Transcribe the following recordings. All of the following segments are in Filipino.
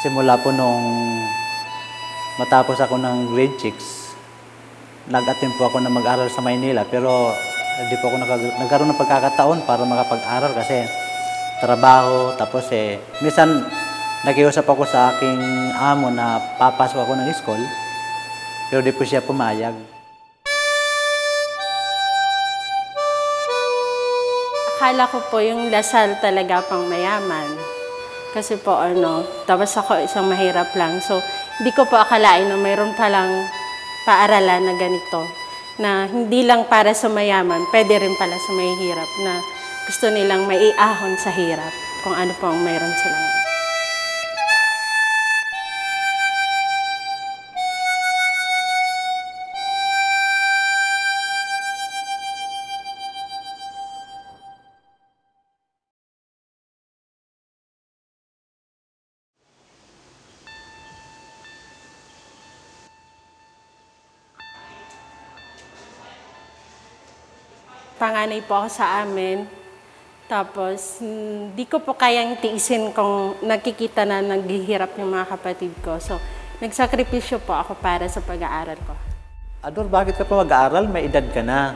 Simula po nung matapos ako ng grade 6, nag-attempt po ako na mag-aral sa Maynila, pero hindi po ako nagkaroon ng pagkakataon para makapag-aral kasi trabaho. Tapos minsan nakiusap ako sa aking amo na papasok ako ng school, pero di po siya pumayag. Akala ko po yung Lasal talaga pang mayaman. Kasi po tapos ako isang mahirap lang. So, hindi ko po akalain na mayroon palang paaralan na ganito. Na hindi lang para sa mayaman, pwede rin pala sa mahihirap na gusto nilang maiahon sa hirap kung ano po ang mayroon silang. Panganay po ako sa amin. Tapos, hindi ko po kayang tiisin kung nakikita na naghihirap yung mga kapatid ko. So, nagsakripisyo po ako para sa pag-aaral ko. Ador, bakit ka pa mag-aaral? May edad ka na.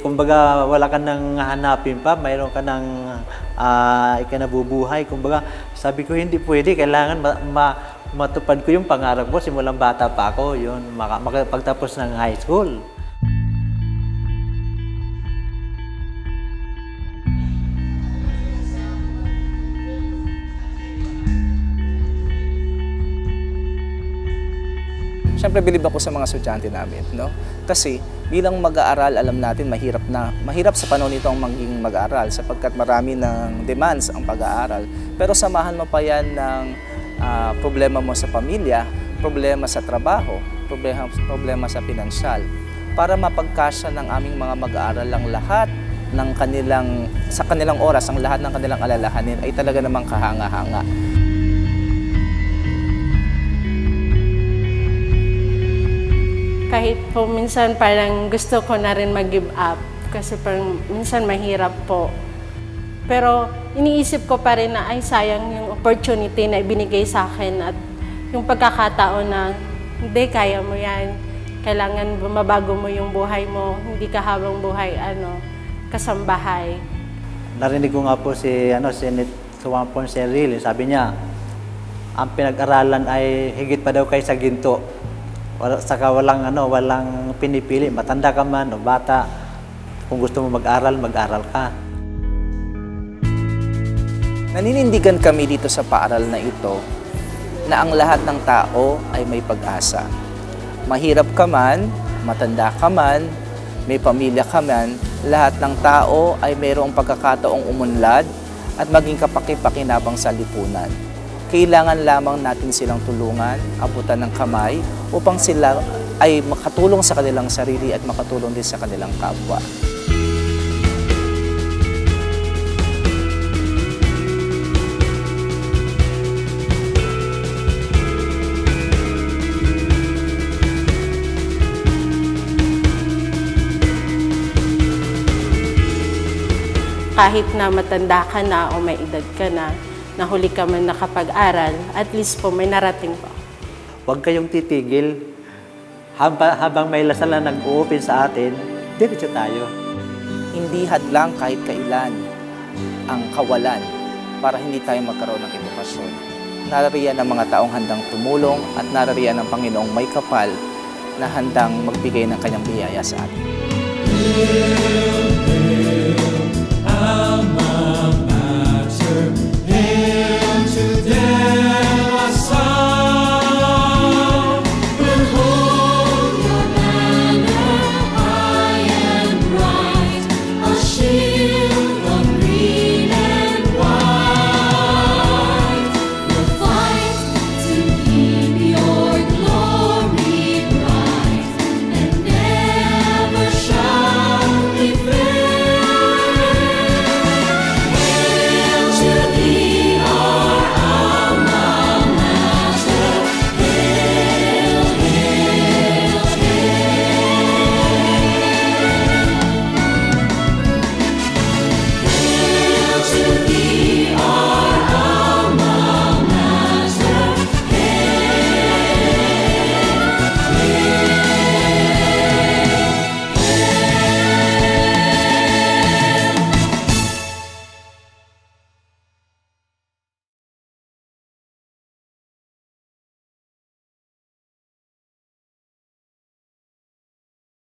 Kumbaga, wala ka nang hanapin pa. Mayroon ka nang ikanabubuhay. Kumbaga, sabi ko, hindi pwede. Kailangan matupad ko yung pangarap ko. Simulang bata pa ako. Yun, makapagtapos ng high school. Siyempre, bilib ako sa mga estudyante namin, no? Kasi bilang mag-aaral, alam natin mahirap sa panahon nito ang maging mag-aaral sapagkat marami ng demands ang pag-aaral. Pero samahan mo pa yan ng problema mo sa pamilya, problema sa trabaho, problema sa pinansyal. Para mapagkasya ng aming mga mag-aaral ang lahat ng sa kanilang oras, ang lahat ng kanilang alalahanin ay talaga namang kahanga-hanga. Kahit po minsan parang gusto ko na rin mag-give up kasi parang minsan mahirap po. Pero iniisip ko pa rin na ay sayang yung opportunity na ibinigay sa akin at yung pagkakataon na hindi, kaya mo yan. Kailangan mabago mo yung buhay mo, hindi ka habang buhay kasambahay. Narinig ko nga po si Juan Ponce Enrile, sabi niya, ang pinag-aralan ay higit pa daw kaysa ginto. Saka walang pinipili, matanda ka man o bata. Kung gusto mo mag-aral, mag-aral ka. Naninindigan kami dito sa paaral na ito na ang lahat ng tao ay may pag-asa. Mahirap ka man, matanda ka man, may pamilya ka man, lahat ng tao ay mayroong pagkakataong umunlad at maging kapaki-pakinabang sa lipunan. Kailangan lamang natin silang tulungan, abutan ng kamay, upang sila ay makatulong sa kanilang sarili at makatulong din sa kanilang kapwa. Kahit na matanda ka na o may edad ka na, nahuli ka man nakapag-aral, at least po may narating po. Huwag kayong titigil. Habang may Lasal na nag-o-open sa atin, diretso tayo. Hindi hadlang kahit kailan ang kawalan para hindi tayo magkaroon ng edukasyon. Narariyan ang mga taong handang tumulong at narariyan ang Panginoong may kapal na handang magbigay ng kanyang biyaya sa atin.